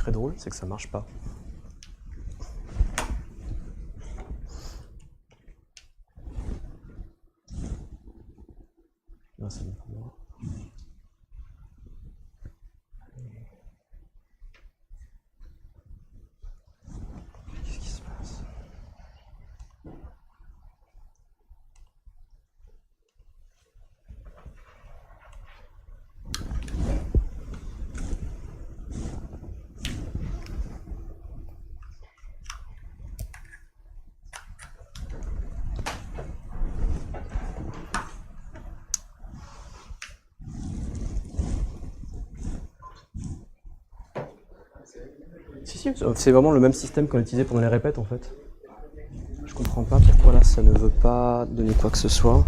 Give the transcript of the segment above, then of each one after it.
très drôle, c'est que ça marche pas. Non, c'est bon pour moi. Qu'est-ce qui se passe? Si, c'est vraiment le même système qu'on utilisait pendant les répètes en fait. Je comprends pas pourquoi là ça ne veut pas donner quoi que ce soit.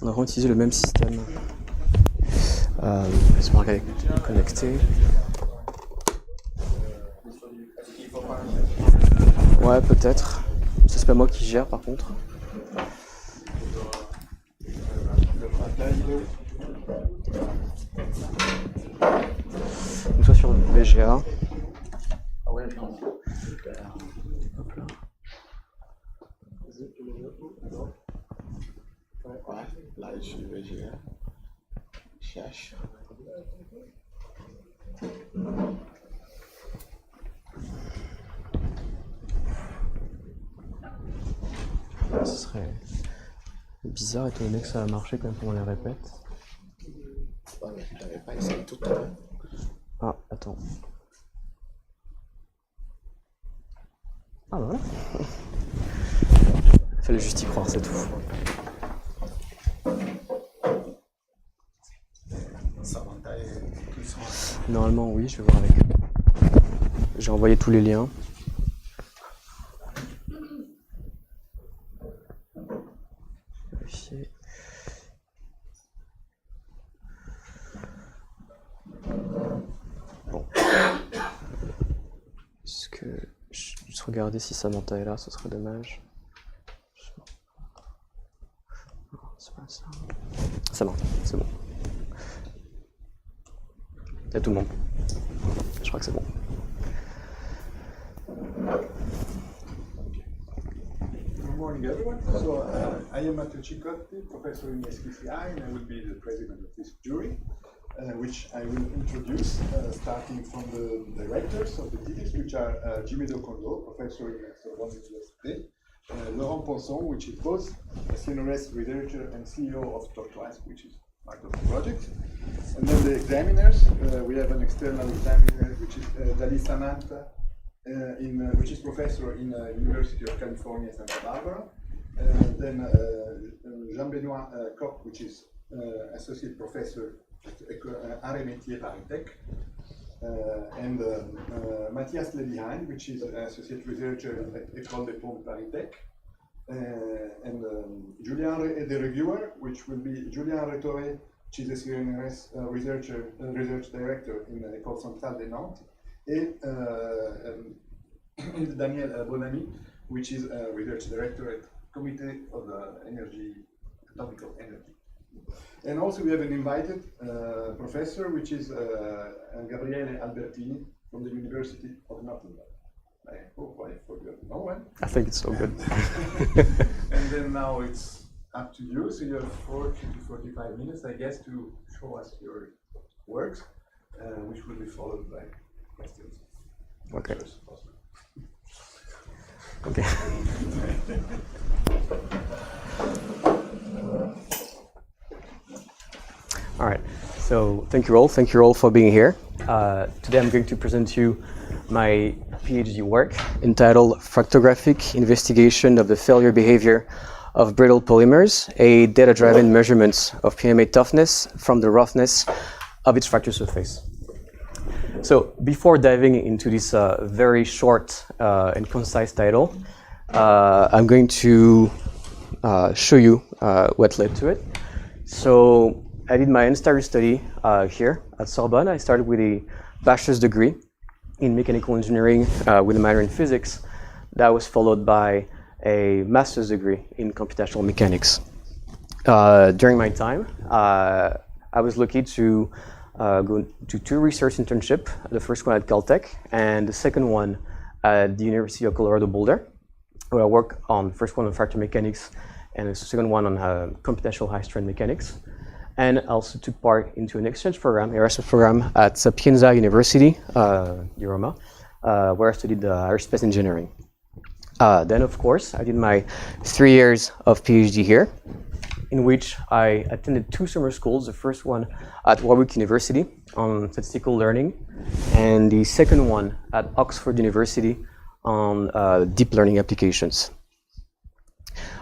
On a vraiment utilisé le même système. Laisse-moi regarder, connecter. Ouais, peut-être. Ça, c'est pas moi qui gère par contre. Donc, soit sur VGA. Hop là. Là, je suis VGA. Cherche. Ce serait bizarre étant donné que ça a marché quand même pendant les répètes. Ouais, mais tu n'avais pas essayé tout à l'heure. Ah, attends. Ah, voilà. Fallait juste y croire, c'est tout. Normalement, oui, je vais voir avec eux. J'ai envoyé tous les liens. Vérifier. Bon. Est-ce que juste regarder si Samantha est là, ce serait dommage. Non, c'est pas ça. Samantha, c'est bon. Il y a tout le monde. Je crois que c'est bon. Good morning, everyone. So I am Matteo Cicotti, professor in SPCI, and I will be the president of this jury, which I will introduce, starting from the directors of the thesis, which are Jimmy Docondo, professor in Sorbonne Université, Laurent Ponson, which is both a CNRS researcher and CEO of toughness, which is part of the project. And then the examiners, we have an external examiner, which is Dali Samantha, which is professor in University of California, Santa Barbara. Then Jean-Benoît Koch, which is associate professor at Arts et Métiers Paris-Tech. And Matthias Leviheim, which is associate researcher at École des Ponts Paris-Tech. And Julien, the reviewer, which will be Julien Rétoré, which is a CNRS research director in École Centrale de Nantes, and Daniel Bonamy, which is a research director at Comité of Atomical Energy. And also we have an invited professor, which is Gabriele Albertini from the University of Nottingham. I hope I forgot no one. I think it's so good. And then now it's up to you. So you have 40 to 45 minutes, I guess, to show us your works, which will be followed by questions. Okay. Okay. All right. So thank you all for being here. Today I'm going to present to you my PhD work entitled Fractographic Investigation of the Failure Behavior of Brittle Polymers, a data-driven measurement of PMMA toughness from the roughness of its fracture surface. So before diving into this very short and concise title, I'm going to show you what led to it. So I did my entire study here at Sorbonne. I started with a bachelor's degree in mechanical engineering with a minor in physics. That was followed by a master's degree in computational mechanics. During my time, I was lucky to going to 2 research internships, the first one at Caltech and the second one at the University of Colorado Boulder, where I work on first one on fractal mechanics and the second one on computational high-strength mechanics. And I also took part into an exchange program, Erasmus program at Sapienza University, di Roma, where I studied aerospace engineering. Then, of course, I did my 3 years of PhD here, in which I attended 2 summer schools, the first one at Warwick University on statistical learning, and the second one at Oxford University on deep learning applications.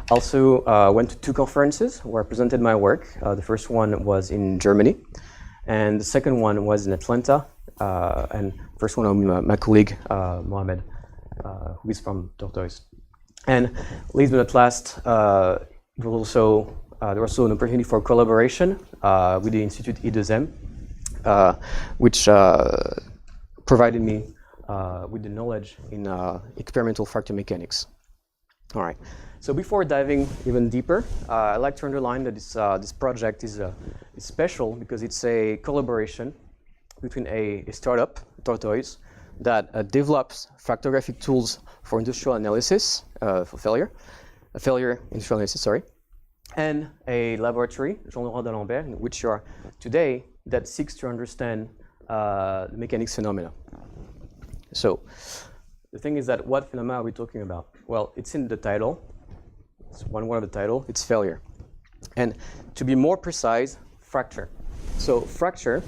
Also went to 2 conferences where I presented my work. The first one was in Germany, and the second one was in Atlanta, and first one with my colleague, Mohamed, who is from Tortoise. And last but not least, there was also an opportunity for collaboration with the Institute I2M, which provided me with the knowledge in experimental fractal mechanics. All right. So before diving even deeper, I'd like to underline that this project is special because it's a collaboration between a startup, Tortoise, that develops fractographic tools for industrial analysis, for failure industrial analysis, sorry, and a laboratory, Jean-Laurent d'Alembert, in which you are today, that seeks to understand the mechanics phenomena. So the thing is that what phenomena are we talking about? Well, it's in the title. It's one word of the title. It's failure. And to be more precise, fracture. So fracture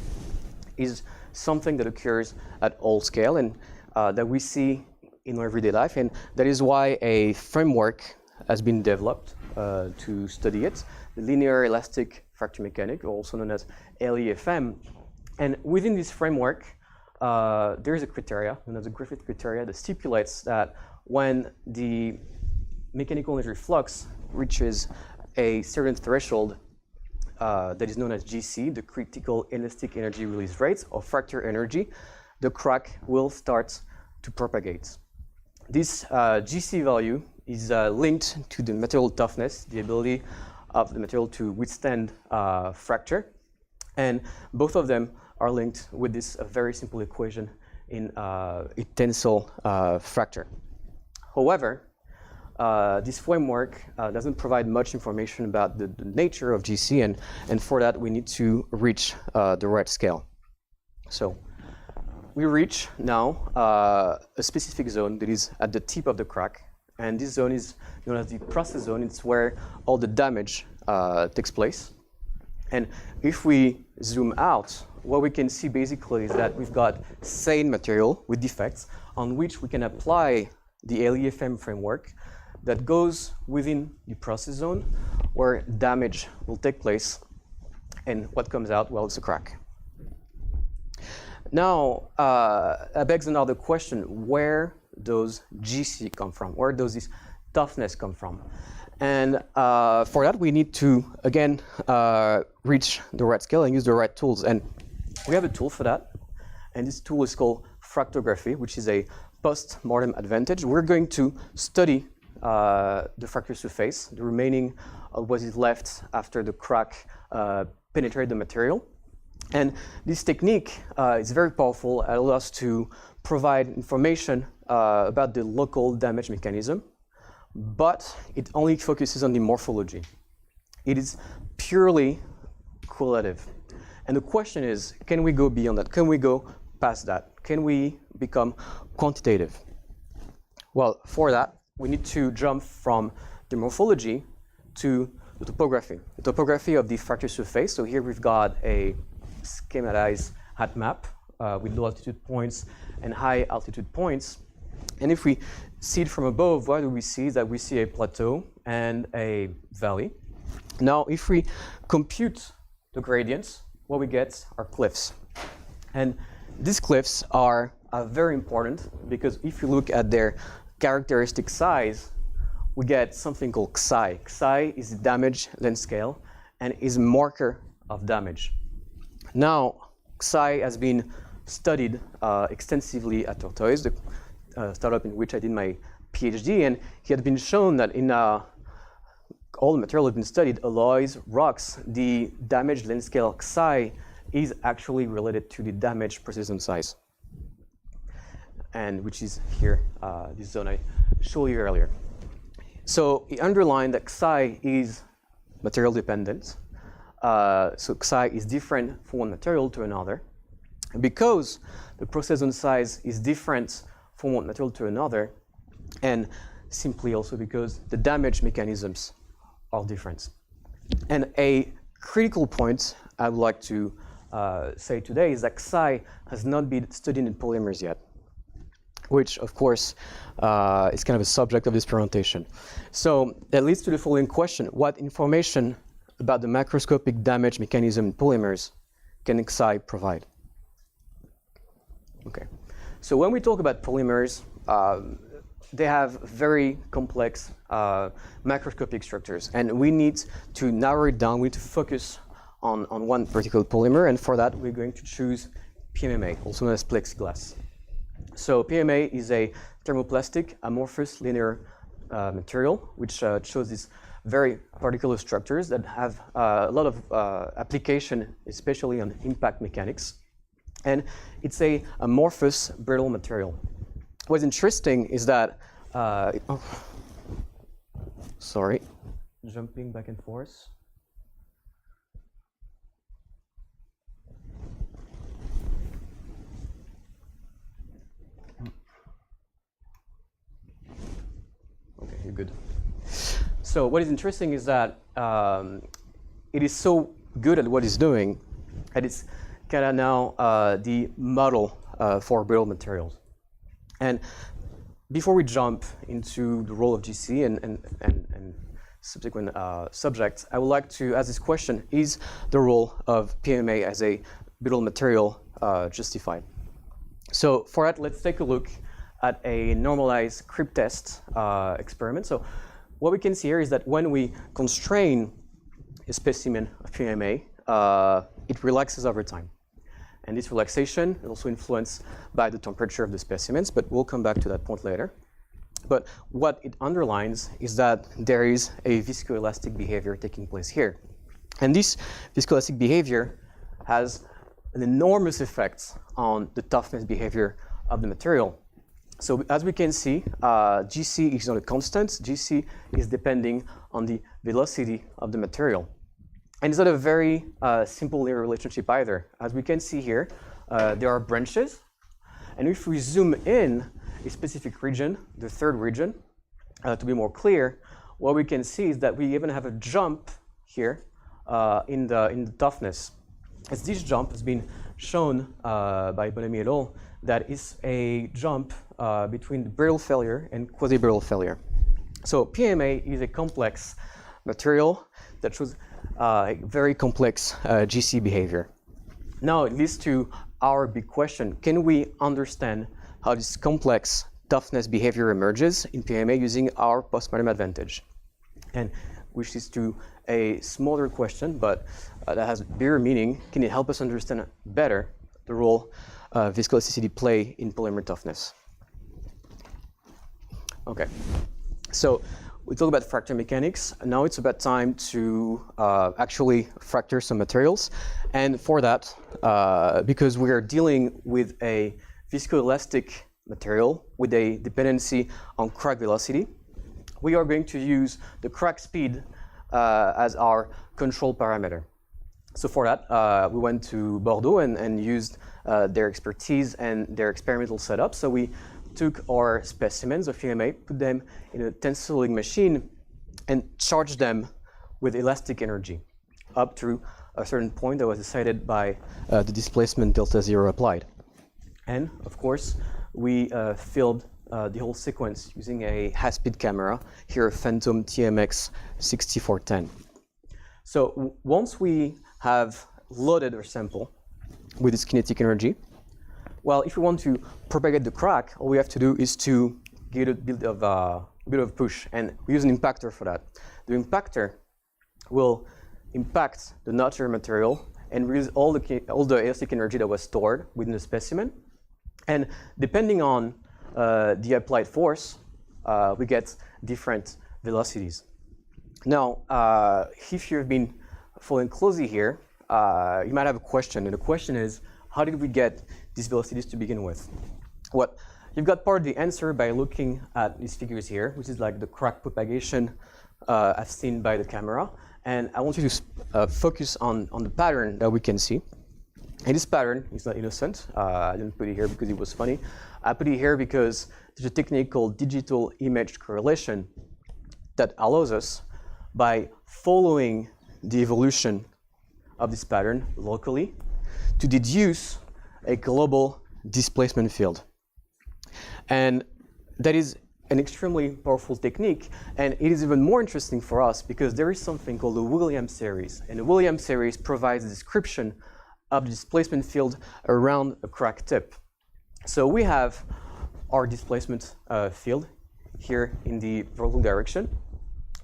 is something that occurs at all scale and that we see in our everyday life. And that is why a framework has been developed to study it, the linear elastic fracture mechanics, also known as LEFM. And within this framework, there is a criteria, known as the Griffith criteria, that stipulates that when the mechanical energy flux reaches a certain threshold that is known as GC, the critical elastic energy release rate, or fracture energy, the crack will start to propagate. This GC value is linked to the material toughness, the ability of the material to withstand fracture, and both of them are linked with this very simple equation in tensile fracture. However, this framework doesn't provide much information about the nature of GC, and for that we need to reach the right scale. So we reach now a specific zone that is at the tip of the crack, and this zone is known as the process zone. It's where all the damage takes place. And if we zoom out, what we can see basically is that we've got sane material with defects on which we can apply the LEFM framework that goes within the process zone where damage will take place. And what comes out? Well, it's a crack. Now, that begs another question: where does GC come from? Where does this toughness come from? And for that, we need to, again, reach the right scale and use the right tools. And we have a tool for that. And this tool is called fractography, which is a post-mortem advantage. We're going to study the fracture surface, the remaining of what is left after the crack penetrated the material. And this technique is very powerful. It allows us to provide information about the local damage mechanism, but it only focuses on the morphology. It is purely qualitative. And the question is, can we go beyond that? Can we go past that? Can we become quantitative? Well, for that, we need to jump from the morphology to the topography of the fracture surface. So here we've got a schematized height map with low altitude points and high altitude points. And if we see it from above, what do we see? Is that we see a plateau and a valley. Now, if we compute the gradients, what we get are cliffs. And these cliffs are very important because if you look at their characteristic size, we get something called Xi. Xi is the damage length scale and is a marker of damage. Now, Xi has been studied extensively at Tortoise, the startup in which I did my PhD, and it had been shown that in all the material has been studied, alloys, rocks, the damage length scale Xi is actually related to the damage precision size, and which is here, this zone I showed you earlier. So it underlined that Xi is material dependent. So Xi is different from one material to another. And because the precision size is different from one material to another, and simply also because the damage mechanisms are different. And a critical point I would like to say today is that Xi has not been studied in polymers yet, which of course is kind of a subject of this presentation. So that leads to the following question: what information about the macroscopic damage mechanism in polymers can Xi provide? Okay, so when we talk about polymers, they have very complex macroscopic structures, and we need to narrow it down. We need to focus on one particular polymer, and for that we're going to choose PMMA, also known as plexiglass. So PMMA is a thermoplastic amorphous linear material, which shows these very particular structures that have a lot of application, especially on impact mechanics. And it's a amorphous brittle material. What's interesting is that, sorry, jumping back and forth. Okay, you're good. So what is interesting is that it is so good at what it's doing that it's kind of now the model for brittle materials. And before we jump into the role of GC and subsequent subjects, I would like to ask this question: is the role of PMMA as a brittle material justified? So for that, let's take a look at a normalized creep test experiment. So what we can see here is that when we constrain a specimen of PMMA, it relaxes over time. And this relaxation is also influenced by the temperature of the specimens, but we'll come back to that point later. But what it underlines is that there is a viscoelastic behavior taking place here. And this viscoelastic behavior has an enormous effect on the toughness behavior of the material. So as we can see, GC is not a constant. GC is depending on the velocity of the material. And it's not a very simple linear relationship either. As we can see here, there are branches. And if we zoom in a specific region, the third region, to be more clear, what we can see is that we even have a jump here in the toughness. As this jump has been shown by Bonamy et al., that is a jump between the brittle failure and quasi-brittle failure. So PMMA is a complex material that shows a very complex GC behavior. Now it leads to our big question: can we understand how this complex toughness behavior emerges in PMMA using our postmortem advantage? And which leads to a smaller question, but that has bigger meaning: can it help us understand better the role viscoelasticity play in polymer toughness? Okay, so we talk about fracture mechanics. Now it's about time to actually fracture some materials. And for that, because we are dealing with a viscoelastic material with a dependency on crack velocity, we are going to use the crack speed as our control parameter. So for that, we went to Bordeaux and used their expertise and their experimental setup. So we took our specimens of PMMA, put them in a tensor loading machine, and charged them with elastic energy up to a certain point that was decided by the displacement delta zero applied. And of course, we filled the whole sequence using a high-speed camera, here a Phantom TMX 6410. So once we have loaded our sample with this kinetic energy, well, if we want to propagate the crack, all we have to do is to give it a bit of push, and we use an impactor for that. The impactor will impact the natural material and release all the elastic energy that was stored within the specimen. And depending on the applied force, we get different velocities. Now, if you've been following closely here, you might have a question, and the question is, how did we get these velocities to begin with? Well, you've got part of the answer by looking at these figures here, which is like the crack propagation as seen by the camera. And I want you to focus on the pattern that we can see. And this pattern is not innocent. I didn't put it here because it was funny. I put it here because there's a technique called digital image correlation that allows us, by following the evolution of this pattern locally, to deduce a global displacement field. And that is an extremely powerful technique, and it is even more interesting for us because there is something called the Williams series, and the Williams series provides a description of the displacement field around a crack tip. So we have our displacement field here in the vertical direction,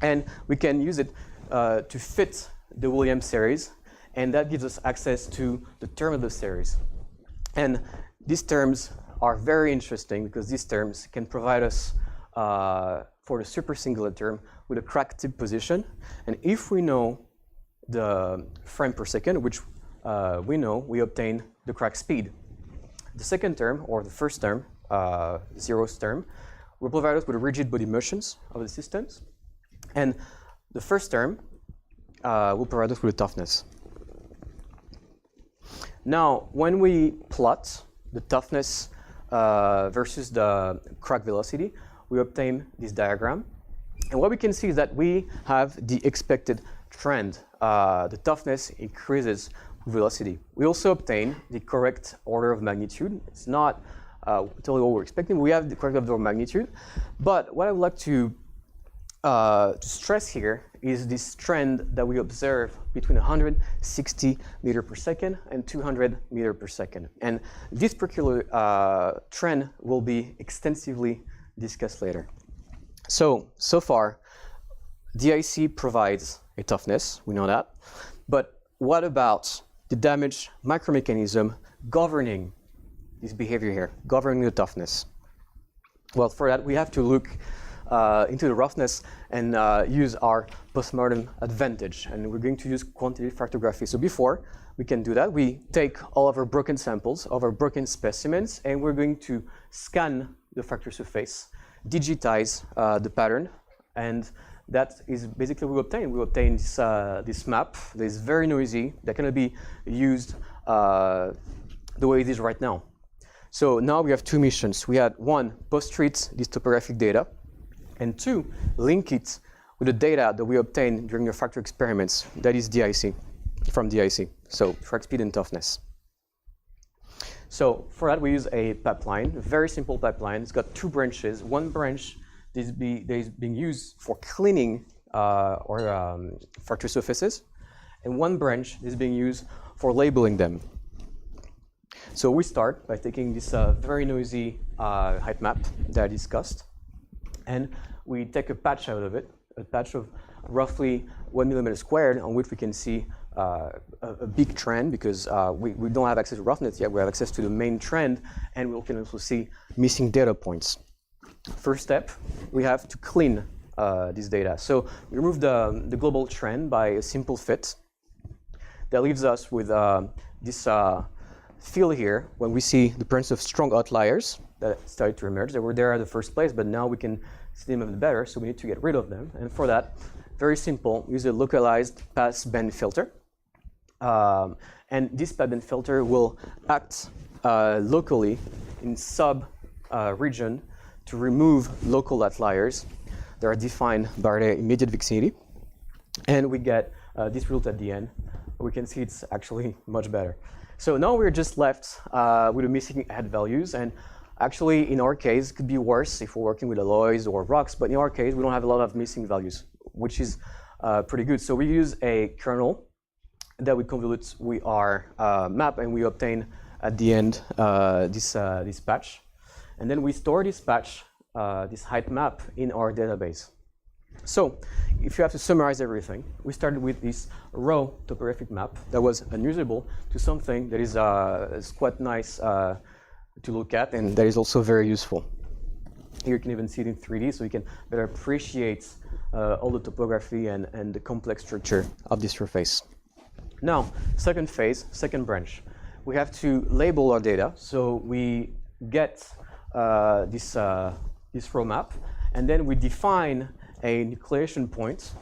and we can use it to fit the Williams series, and that gives us access to the term of the series. And these terms are very interesting because these terms can provide us for the supersingular term with a crack tip position. And if we know the frame per second, which we know, we obtain the crack speed. The second term, or the first term, zeros term, will provide us with the rigid body motions of the systems. And the first term will provide us with the toughness. Now, when we plot the toughness versus the crack velocity, we obtain this diagram. And what we can see is that we have the expected trend. The toughness increases with velocity. We also obtain the correct order of magnitude. It's not totally what we're expecting. We have the correct order of magnitude. But what I would like to stress here is this trend that we observe between 160 meter per second and 200 meter per second. And this particular trend will be extensively discussed later. So far, DIC provides a toughness, we know that. But what about the damage micromechanism governing this behavior here, governing the toughness? Well, for that, we have to look into the roughness and use our postmortem advantage. And we're going to use quantitative fractography. So before we can do that, we take all of our broken samples, of our broken specimens, and we're going to scan the fracture surface, digitize the pattern, and that is basically what we obtain. We obtain this map that is very noisy, that cannot be used the way it is right now. So now we have two missions. We had one, post-treat this topographic data, and two, link it with the data that we obtained during the fracture experiments, that is DIC, from DIC, so crack speed and toughness. So for that, we use a pipeline, a very simple pipeline. It's got two branches. One branch is being used for cleaning fracture surfaces, and one branch is being used for labeling them. So we start by taking this very noisy height map that I discussed, and we take a patch out of it, a patch of roughly 1 millimeter squared, on which we can see a big trend, because we don't have access to roughness yet. We have access to the main trend, and we can also see missing data points. First step, we have to clean this data. So we remove the global trend by a simple fit. That leaves us with this field here, when we see the presence of strong outliers that started to emerge. They were there in the first place, but now we can see them a bit better, so we need to get rid of them. And for that, very simple, use a localized pass band filter. And this pass band filter will act locally in sub-region to remove local outliers that are defined by their immediate vicinity. And we get this result at the end. We can see it's actually much better. So now we're just left with the missing head values, and actually in our case it could be worse if we're working with alloys or rocks, but in our case we don't have a lot of missing values, which is pretty good. So we use a kernel that we convolute with our map, and we obtain at the end this patch. And then we store this patch, this height map, in our database. So if you have to summarize everything, we started with this raw topographic map that was unusable to something that is quite nice to look at, and that is also very useful. Here you can even see it in 3D, so you can better appreciate all the topography and the complex structure of this surface. Now, second phase, second branch. We have to label our data. So we get this row map, and then we define a nucleation point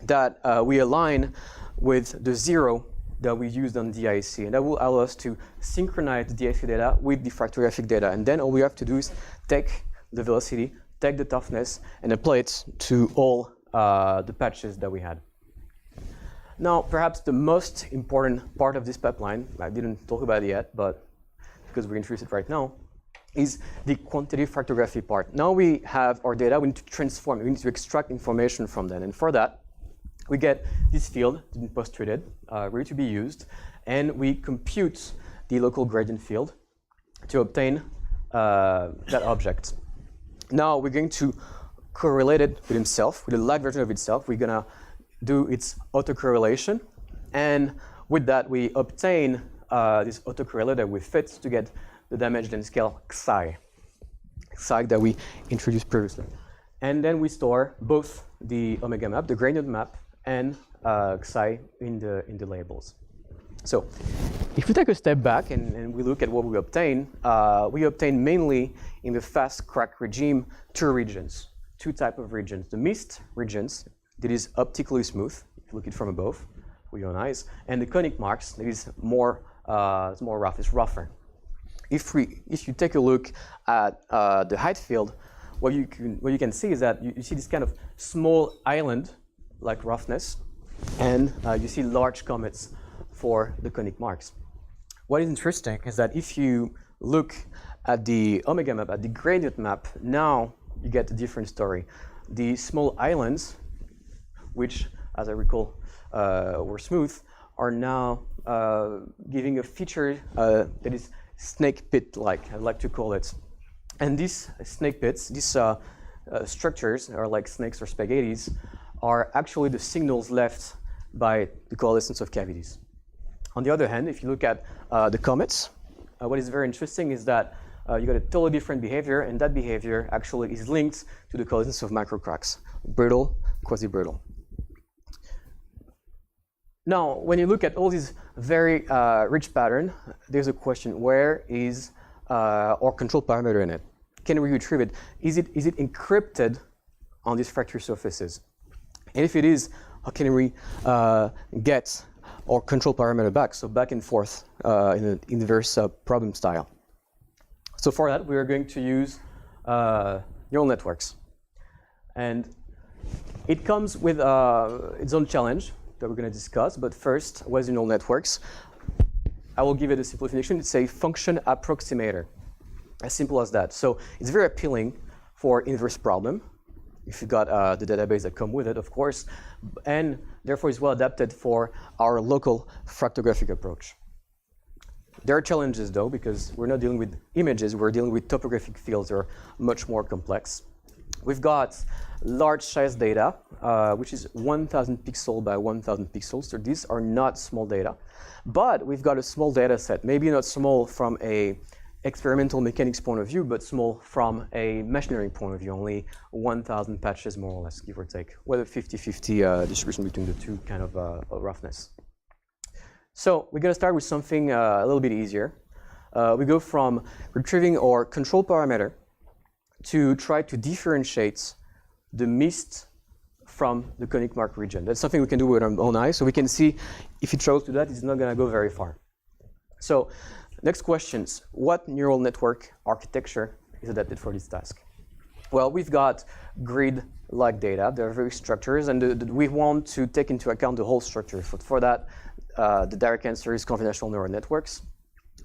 that we align with the 0 that we used on DIC. And that will allow us to synchronize the DIC data with the fractographic data. And then all we have to do is take the velocity, take the toughness, and apply it to all the patches that we had. Now, perhaps the most important part of this pipeline, I didn't talk about it yet, but because we're interested right now, is the quantitative fractography part. Now we have our data, we need to transform it, we need to extract information from that. And for that, we get this field post-treated, ready to be used, and we compute the local gradient field to obtain that object. Now we're going to correlate it with itself, with a lag version of itself. We're gonna do its autocorrelation, and with that we obtain this autocorrelate that we fit to get the damage length scale Xi that we introduced previously. And then we store both the omega map, the gradient map, and Xi in the labels. So if we take a step back and we look at what we obtain mainly in the fast crack regime two types of regions. The mist regions, that is optically smooth, if you look at it from above with your own eyes, and the conic marks, that is more rough, it's rougher. If you take a look at the height field, what you can see is that you see this kind of small island like roughness, and you see large comets for the conic marks. What is interesting is that if you look at the omega map, at the gradient map, now you get a different story. The small islands, which, as I recall, were smooth, are now giving a feature that is snake pit-like, I'd like to call it. And these snake pits, these structures are like snakes or spaghettis, are actually the signals left by the coalescence of cavities. On the other hand, if you look at the comets, what is very interesting is that you got a totally different behavior, and that behavior actually is linked to the coalescence of microcracks, brittle, quasi-brittle. Now, when you look at all these very rich pattern, there's a question: where is our control parameter in it? Can we retrieve it? Is it encrypted on these fracture surfaces? And if it is, how can we get our control parameter back? So back and forth in an inverse problem style. So for that, we are going to use neural networks, and it comes with its own challenge that we're going to discuss. But first, what is neural networks? I will give it a simple definition. It's a function approximator, as simple as that. So it's very appealing for inverse problem, if you got the database that come with it, of course, and therefore is well adapted for our local fractographic approach. There are challenges though, because we're not dealing with images, we're dealing with topographic fields that are much more complex. We've got large size data, which is 1,000 pixels by 1,000 pixels. So these are not small data, but we've got a small data set, maybe not small from a experimental mechanics point of view, but small from a machine learning point of view, only 1,000 patches more or less, give or take, with a 50-50 distribution between the two kind of roughness. So we're going to start with something a little bit easier. We go from retrieving our control parameter to try to differentiate the mist from the conic mark region. That's something we can do with our own eyes, so we can see if it tries to do that, it's not going to go very far. So next questions: what neural network architecture is adapted for this task? Well, we've got grid-like data. They're very structures, and we want to take into account the whole structure. For that, the direct answer is convolutional neural networks,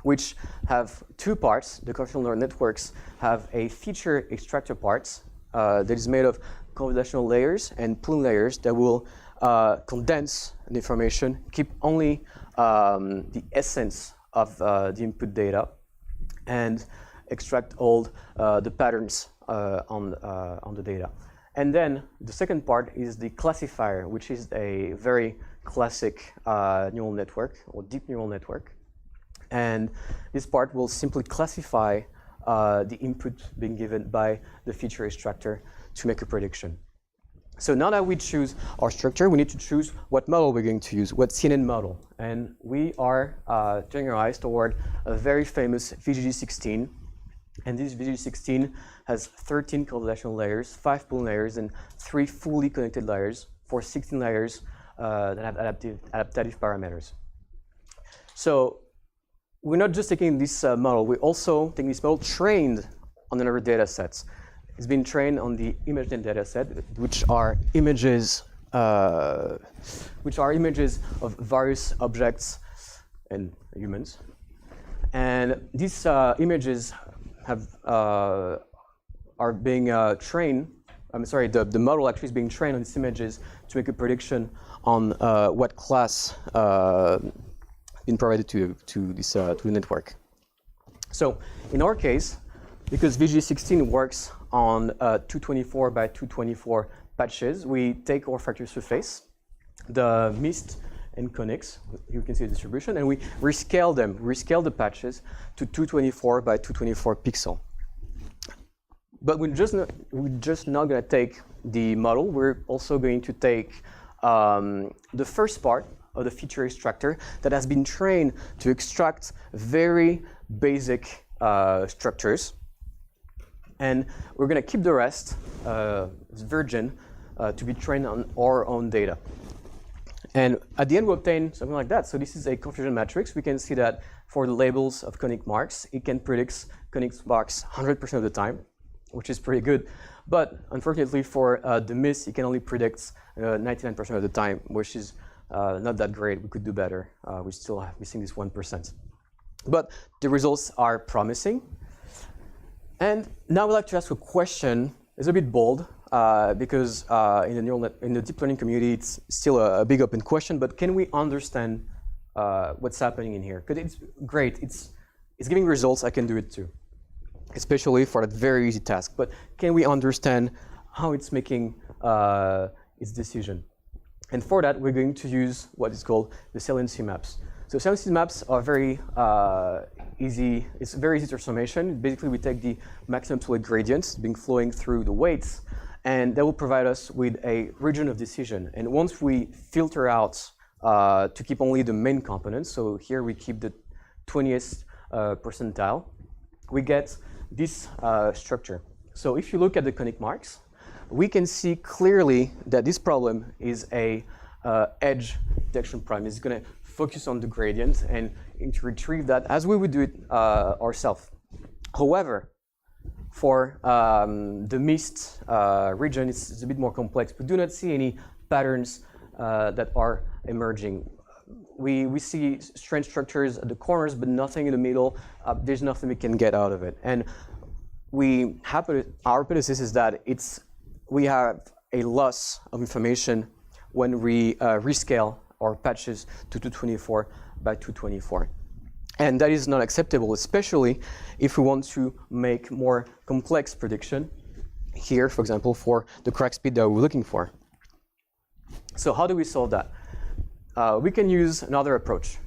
which have two parts. The convolutional neural networks have a feature extractor part that is made of convolutional layers and pooling layers that will condense the information, keep only the essence of the input data, and extract all the patterns on the data. And then the second part is the classifier, which is a very classic neural network or deep neural network. And this part will simply classify the input being given by the feature extractor to make a prediction. So now that we choose our structure, we need to choose what model we're going to use, what CNN model. And we are turning our eyes toward a very famous VGG16. And this VGG16 has 13 correlational layers, 5 pooling layers, and 3 fully connected layers for 16 layers that have adaptive parameters. So we're not just taking this model, we're also taking this model trained on another data set. It's been trained on the ImageNet data set, which are images of various objects and humans. And these images are being trained. The model actually is being trained on these images to make a prediction on what class been provided to the network. So in our case, because VG16 works on 224 by 224 patches, we take our fracture surface, the mist and conics, you can see the distribution, and we rescale them. We rescale the patches to 224 by 224 pixel. But we're just not going to take the model. We're also going to take the first part of the feature extractor that has been trained to extract very basic structures. And we're going to keep the rest, virgin, to be trained on our own data. And at the end, we obtain something like that. So this is a confusion matrix. We can see that for the labels of conic marks, it can predict conic marks 100% of the time, which is pretty good. But unfortunately, for the mist, it can only predict 99% of the time, which is not that great. We could do better. We still have missing this 1%. But the results are promising. And now I'd like to ask a question. It's a bit bold because in the deep learning community, it's still a big open question. But can we understand what's happening in here? Because it's great. It's giving results. I can do it too, especially for that very easy task. But can we understand how it's making its decision? And for that, we're going to use what is called the saliency maps. So saliency maps are very easy. It's very easy transformation. Basically, we take the maximum absolute gradients being flowing through the weights, and that will provide us with a region of decision. And once we filter out to keep only the main components, so here we keep the 20th percentile, we get this structure. So if you look at the conic marks, we can see clearly that this problem is a edge detection problem. It's going to focus on the gradient and to retrieve that as we would do it ourselves. However, for the mist region, it's a bit more complex. We do not see any patterns that are emerging. We see strange structures at the corners, but nothing in the middle. There's nothing we can get out of it. And our hypothesis is that we have a loss of information when we rescale our patches to 224 by 224. And that is not acceptable, especially if we want to make more complex prediction here, for example, for the crack speed that we're looking for. So how do we solve that? We can use another approach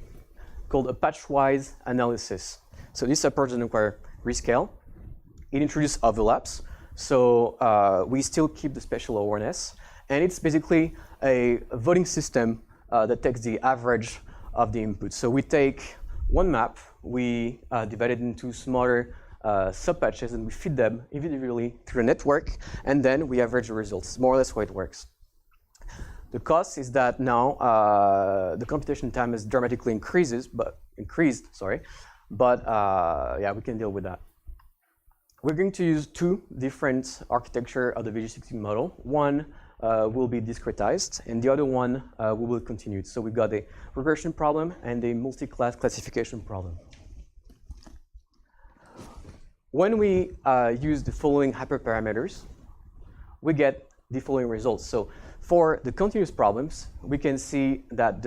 called a patch-wise analysis. So this approach doesn't require rescale. It introduces overlaps. So we still keep the spatial awareness. And it's basically a voting system that takes the average of the input. So we take one map, we divide it into smaller sub-patches, and we feed them individually through a network, and then we average the results. More or less how it works. The cost is that now the computation time is dramatically increased, but yeah, we can deal with that. We're going to use two different architecture of the VG16 model. One will be discretized, and the other one we will continue. So we've got a regression problem and a multi-class classification problem. When we use the following hyperparameters, we get the following results. So for the continuous problems, we can see that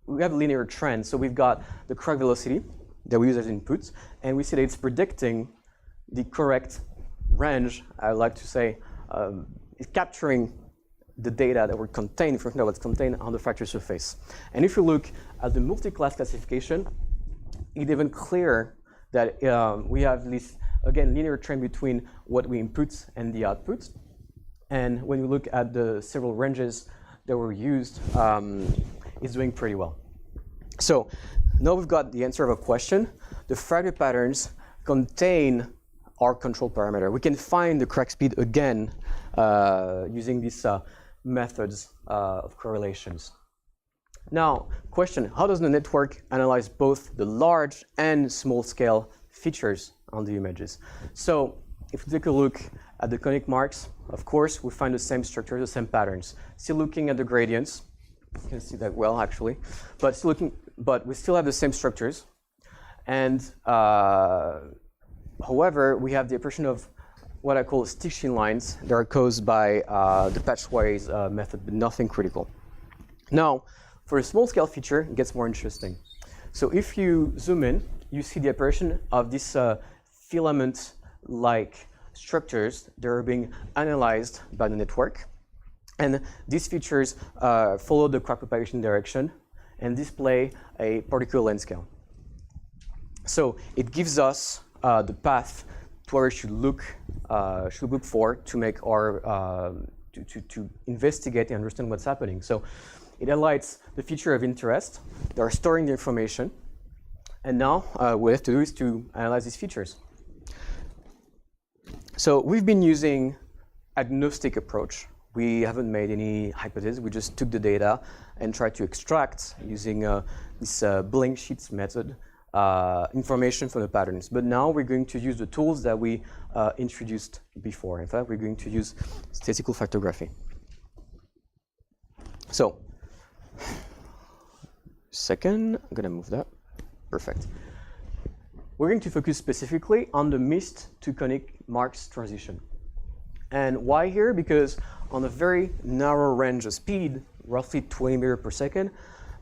we have a linear trend. So we've got the crack velocity that we use as inputs, and we see that it's predicting the correct range. I like to say it's capturing the data that were contained, for example, what's contained on the fracture surface. And if you look at the multi-class classification, it's even clearer that we have this, again, linear trend between what we input and the output. And when you look at the several ranges that were used, it's doing pretty well. So now we've got the answer of a question. The fractal patterns contain our control parameter. We can find the crack speed again using these methods of correlations. Now, question, how does the network analyze both the large and small scale features on the images? So if we take a look at the conic marks, of course, we find the same structure, the same patterns. Still looking at the gradients, you can see that well actually, but we still have the same structures. And however, we have the appearance of what I call stitching lines that are caused by the patchwise method, but nothing critical. Now, for a small scale feature, it gets more interesting. So if you zoom in, you see the apparition of these filament-like structures that are being analyzed by the network. And these features follow the crack propagation direction and display a particular length scale. So it gives us the path to where we should look for to make our to investigate and understand what's happening. So it highlights the feature of interest. They are storing the information, and now what we have to do is to analyze these features. So we've been using agnostic approach. We haven't made any hypothesis. We just took the data and tried to extract using this blank sheets method information from the patterns. But now we're going to use the tools that we introduced before. In fact, we're going to use statistical fractography. So, second, I'm going to move that. Perfect. We're going to focus specifically on the mist to conic marks transition. And why here? Because on a very narrow range of speed, roughly 20 meters per second,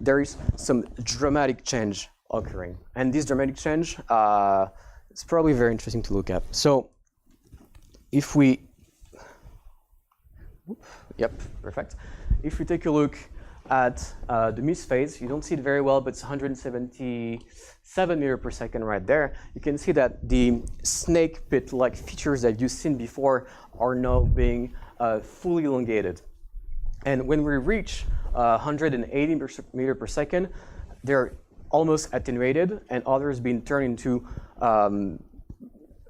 there is some dramatic change occurring. And this dramatic change is probably very interesting to look at. So if we, yep, perfect. If we take a look at the mist phase, you don't see it very well, but it's 177 meters per second right there. You can see that the snake pit-like features that you've seen before are now being fully elongated. And when we reach 180 meters per second, they're almost attenuated, and others being turned into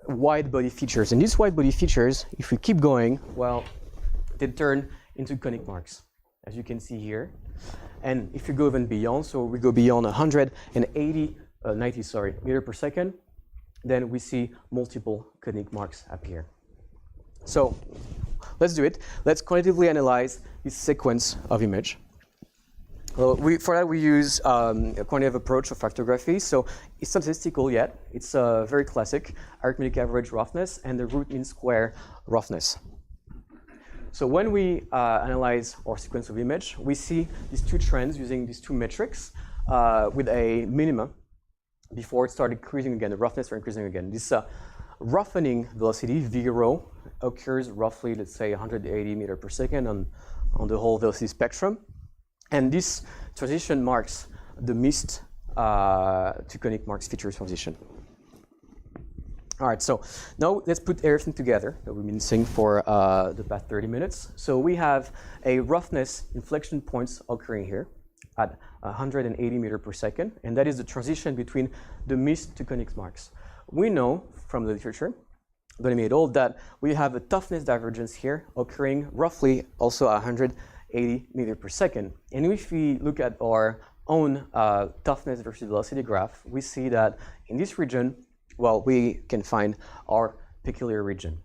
wide body features. And these wide body features, if we keep going, well, they turn into conic marks, as you can see here. And if you go even beyond, so we go beyond 90 meters per second, then we see multiple conic marks appear. So let's do it. Let's quantitatively analyze this sequence of image. For that, we use a quantitative approach of fractography. So it's not statistical yet. It's very classic, arithmetic average roughness and the root mean square roughness. So when we analyze our sequence of image, we see these two trends using these two metrics with a minima before it started increasing again, the roughness are increasing again. This roughening velocity, V rho, occurs roughly, let's say, 180 meters per second on the whole velocity spectrum. And this transition marks the mist to conic marks features transition. All right, so now let's put everything together that we've been seeing for the past 30 minutes. So we have a roughness inflection points occurring here at 180 meters per second, and that is the transition between the mist to conic marks. We know from the literature, Guillaume et al., that we have a toughness divergence here occurring roughly also at 180 meters per second. And if we look at our own toughness versus velocity graph, we see that in this region, well, we can find our peculiar region.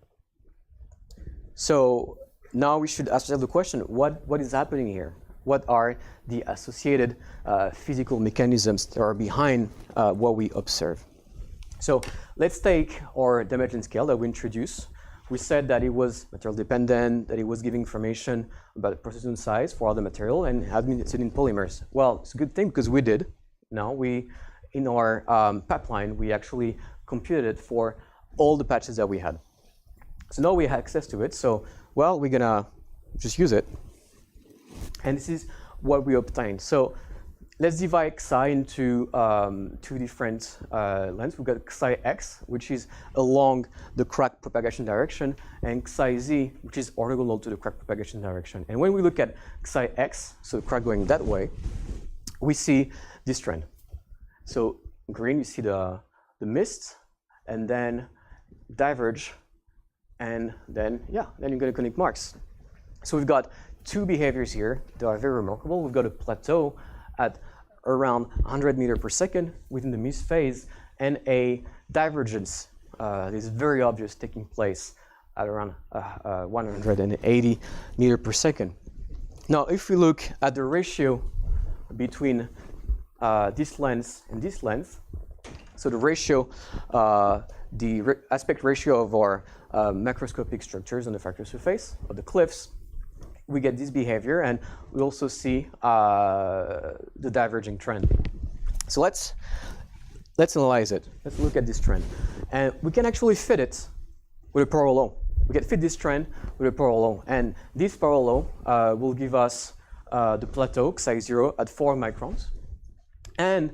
So now we should ask ourselves the question, what is happening here? What are the associated physical mechanisms that are behind what we observe? So let's take our dimension scale that we introduced. We said that it was material dependent, that it was giving information about the process size for other material and had been seen in polymers. Well, it's a good thing because we did. Now in our pipeline, we actually computed for all the patches that we had. So now we have access to it. So, well, we're gonna just use it. And this is what we obtained. So let's divide Xi into two different lengths. We've got Xi X, which is along the crack propagation direction, and Xi Z, which is orthogonal to the crack propagation direction. And when we look at Xi X, so the crack going that way, we see this trend. So green, you see the mist, and then diverge, and then, yeah, then you get conic marks. So we've got two behaviors here that are very remarkable. We've got a plateau at around 100 meters per second within the mist phase, and a divergence that is very obvious taking place at around 180 meters per second. Now, if we look at the ratio between this length and this length, so the ratio, aspect ratio of our macroscopic structures on the fractal surface of the cliffs, we get this behavior, and we also see the diverging trend. So let's analyze it. Let's look at this trend, and we can actually fit it with a power law. We can fit this trend with a power law, and this power law will give us the plateau Xi0 at 4 microns, and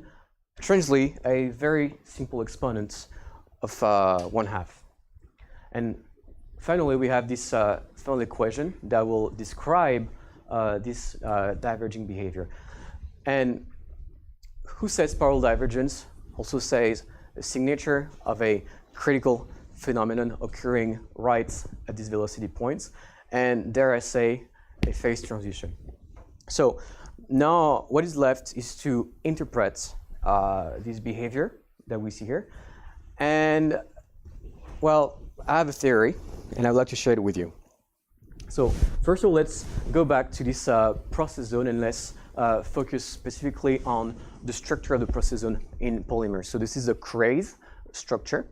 strangely a very simple exponent of 1/2. And finally, we have this final equation that will describe this diverging behavior. And who says parallel divergence also says the signature of a critical phenomenon occurring right at these velocity points, and dare I say, a phase transition. So now what is left is to interpret this behavior that we see here. And well, I have a theory, and I'd like to share it with you. So first of all, let's go back to this process zone, and let's focus specifically on the structure of the process zone in polymers. So this is a craze structure,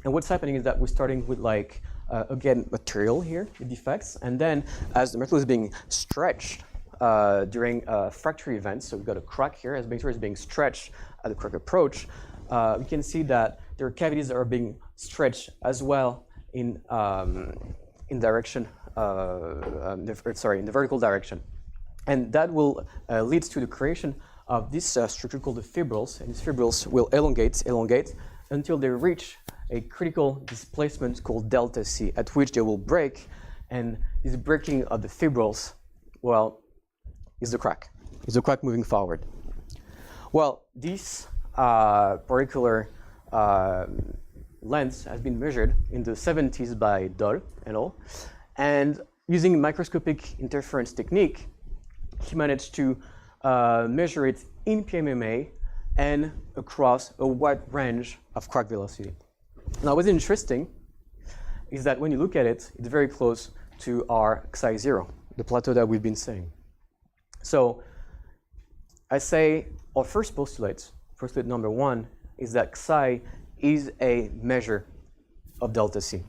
and what's happening is that we're starting with, like, again, material here, the defects, and then as the material is being stretched during fracture events, so we've got a crack here, as the material is being stretched at the crack approach, we can see that there are cavities that are being stretched as well in direction, in the vertical direction, and that will lead to the creation of this structure called the fibrils, and these fibrils will elongate until they reach a critical displacement called delta C, at which they will break, and this breaking of the fibrils, well, is the crack. Is the crack moving forward? Well, this particular length has been measured in the 70s by Doll et al. And using microscopic interference technique, he managed to measure it in PMMA and across a wide range of crack velocity. Now, what's interesting is that when you look at it, it's very close to our Xi0, the plateau that we've been saying. So I say our first postulate number 1, is that Xi is a measure of delta C.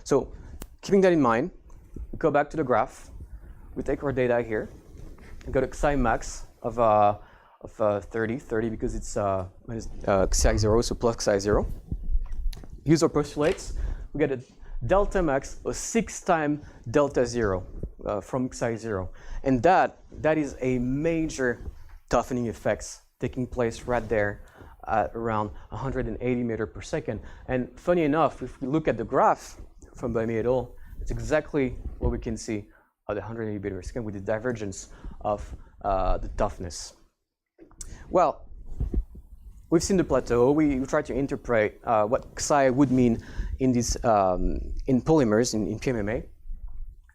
So keeping that in mind, we go back to the graph, we take our data here, and go to Xi max of 30 because it's minus Xi0, so plus Xi0. Use our postulates, we get a delta max of 6 times delta 0 from Xi0. And that is a major toughening effects taking place right there at around 180 meters per second. And funny enough, if we look at the graph from Guillaume et al., it's exactly what we can see at 180 meters per second with the divergence of the toughness. Well, we've seen the plateau. We try to interpret what Xi would mean in this in polymers, in PMMA.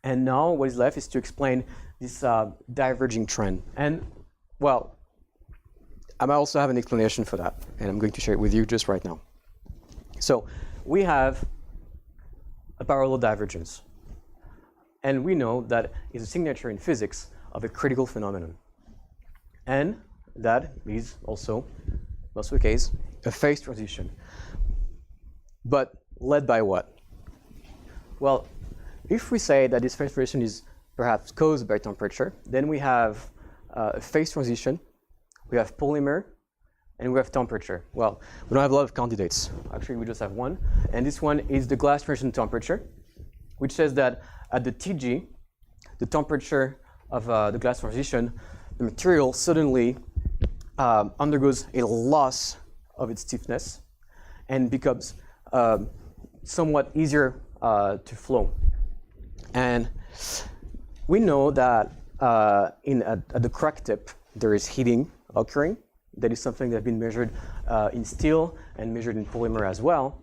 And now what is left is to explain this diverging trend. And well, I might also have an explanation for that, and I'm going to share it with you just right now. So we have a parallel divergence, and we know that is a signature in physics of a critical phenomenon, and that is also the case a phase transition. But led by what? Well, if we say that this phase transition is perhaps caused by temperature, then we have a phase transition. We have polymer, and we have temperature. Well, we don't have a lot of candidates. Actually, we just have one. And this one is the glass transition temperature, which says that at the TG, the temperature of the glass transition the material suddenly undergoes a loss of its stiffness and becomes somewhat easier to flow. And we know that at the crack tip, there is heating occurring. That is something that's been measured in steel and measured in polymer as well.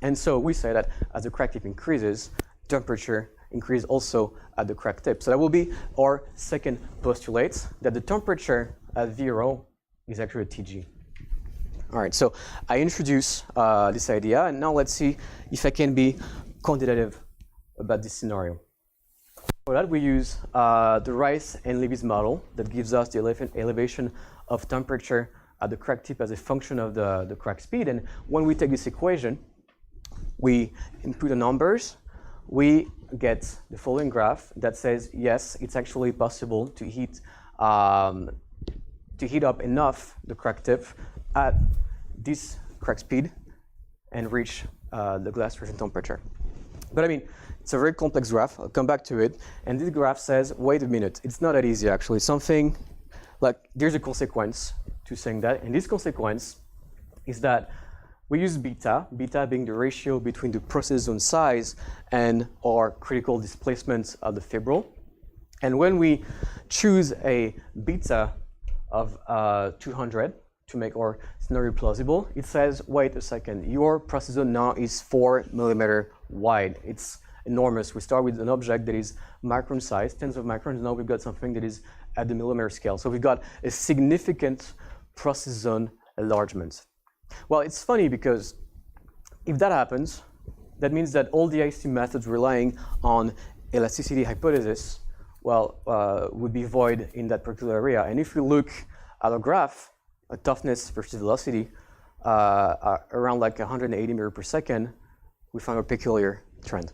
And so we say that as the crack tip increases, temperature increases also at the crack tip. So that will be our second postulate, that the temperature at 0 is actually a TG. All right, so I introduce this idea, and now let's see if I can be quantitative about this scenario. For that, we use the Rice and Levy's model that gives us the elevation of temperature at the crack tip as a function of the crack speed. And when we take this equation, we input the numbers, we get the following graph that says, yes, it's actually possible to heat up enough the crack tip at this crack speed and reach the glass resistant temperature. But I mean, it's a very complex graph. I'll come back to it. And this graph says, wait a minute, it's not that easy actually. Something like, there's a consequence to saying that. And this consequence is that we use beta being the ratio between the process zone size and our critical displacement of the fibril. And when we choose a beta of 200 to make our scenario plausible, it says, wait a second, your process zone now is 4 millimeter wide. It's enormous. We start with an object that is micron size, tens of microns. Now we've got something that is at the millimeter scale. So we've got a significant process zone enlargement. Well, it's funny because if that happens, that means that all the IC methods relying on elasticity hypothesis, well, would be void in that particular area. And if we look at a graph, a toughness versus velocity, around like 180 meters per second, we find a peculiar trend.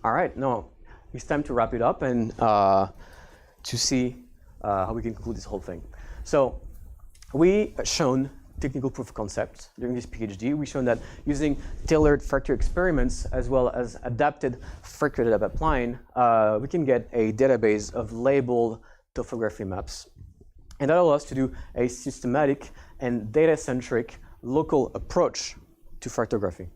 All right, now it's time to wrap it up and to see how we can conclude this whole thing. So we shown technical proof of concept during this PhD. We've shown that using tailored fracture experiments as well as adapted fracture data pipeline, we can get a database of labeled topography maps. And that allows us to do a systematic and data-centric local approach to fractography.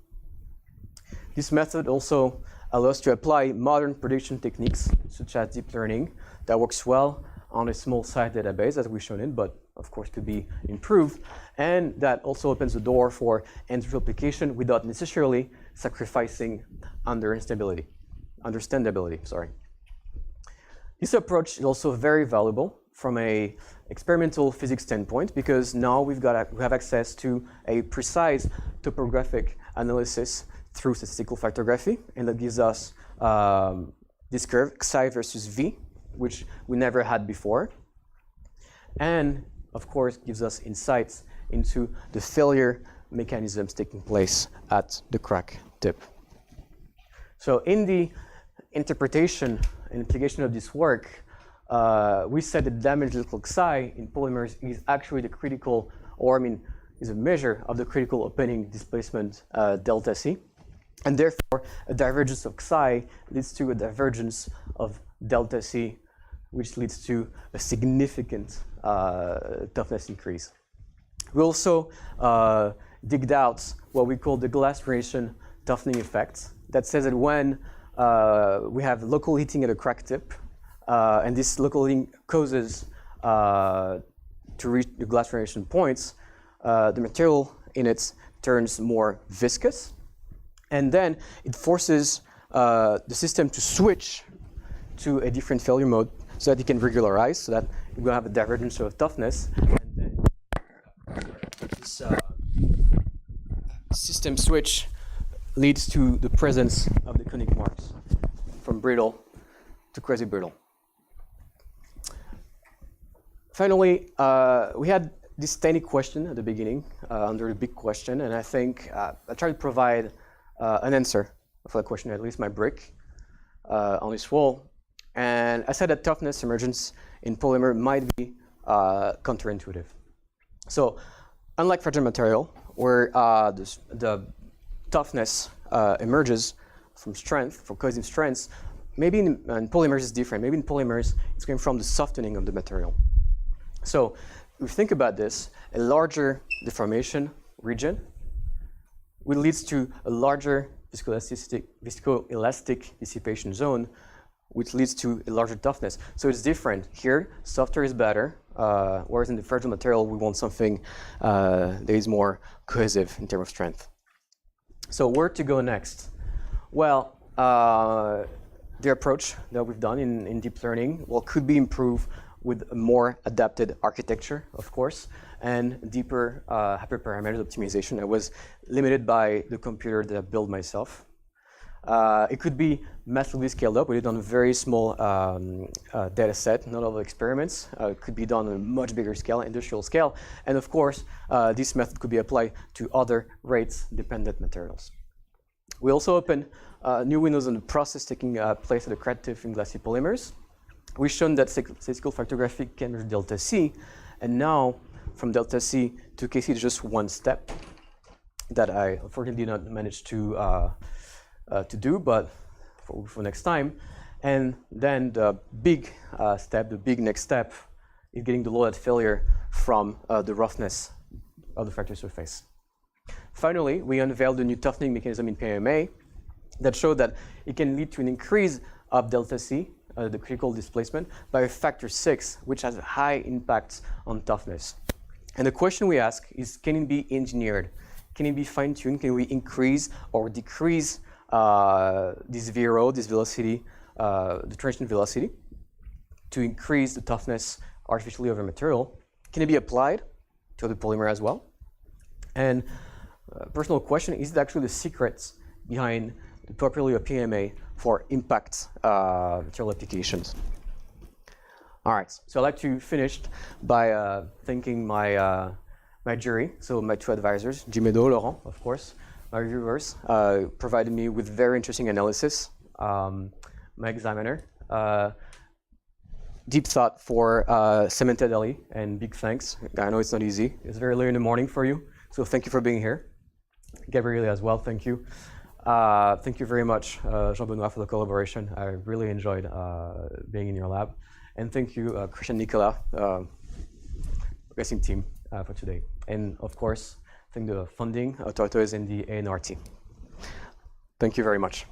This method also allows us to apply modern prediction techniques such as deep learning that works well on a small site database, as we've shown it, but of course could be improved. And that also opens the door for end-user application without necessarily sacrificing understandability. This approach is also very valuable from a experimental physics standpoint, because now we have access to a precise topographic analysis through statistical fractography, and that gives us this curve, Xi versus V, which we never had before, and of course gives us insights into the failure mechanisms taking place at the crack tip. So in the interpretation and implication of this work, we said that damage electrical Xi in polymers is actually the critical, is a measure of the critical opening displacement delta C. And therefore, a divergence of Xi leads to a divergence of delta C, which leads to a significant toughness increase. We also digged out what we call the glass radiation toughening effect. That says that when we have local heating at a crack tip, and this local heating causes to reach the glass radiation points, the material in it turns more viscous, and then it forces the system to switch to a different failure mode so that it can regularize, so that we're going to have a divergence of toughness. And then this system switch leads to the presence of the conic marks from brittle to quasi brittle. Finally, we had this tiny question at the beginning under the big question, and I think I tried to provide an answer for the question, at least my brick on this wall. And I said that toughness emergence in polymer might be counterintuitive. So, unlike fragile material, where the toughness emerges from strength, from cohesive strengths, maybe in polymers it's different. Maybe in polymers it's coming from the softening of the material. So if we think about this, a larger deformation region will lead to a larger viscoelastic dissipation zone, which leads to a larger toughness. So it's different. Here, softer is better, whereas in the fragile material, we want something that is more cohesive in terms of strength. So where to go next? Well, the approach that we've done in deep learning, well, could be improved with a more adapted architecture, of course, and deeper hyperparameter optimization. I was limited by the computer that I built myself. It could be massively scaled up. We did on a very small data set, not all the experiments. It could be done on a much bigger scale, industrial scale. And of course, this method could be applied to other rates-dependent materials. We also opened new windows on the process taking place at the qualitative in glassy polymers. We've shown that statistical fractography can measure delta C, and now from delta C to KC is just one step that I unfortunately did not manage to do, but for next time. And then the big step, the big next step, is getting the loaded failure from the roughness of the fracture surface. Finally, we unveiled a new toughening mechanism in PMMA that showed that it can lead to an increase of delta C, the critical displacement, by a factor 6, which has a high impact on toughness. And the question we ask is, can it be engineered? Can it be fine-tuned? Can we increase or decrease this VRO, this velocity, the transition velocity, to increase the toughness artificially of a material? Can it be applied to the polymer as well? And personal question, is it actually the secrets behind the popularity of PMMA for impact material applications? All right, so I'd like to finish by thanking my jury, so my two advisors, Guillaume, Laurent, of course, my reviewers, provided me with very interesting analysis, my examiner, deep thought for Samantha Deli, and big thanks. I know it's not easy. It's very late in the morning for you, so thank you for being here. Gabriele as well, thank you. Thank you very much, Jean-Benoit, for the collaboration. I really enjoyed being in your lab. And thank you, Christian Nicolas, racing team for today. And of course, thank the funding authorities and the ANR team. Thank you very much.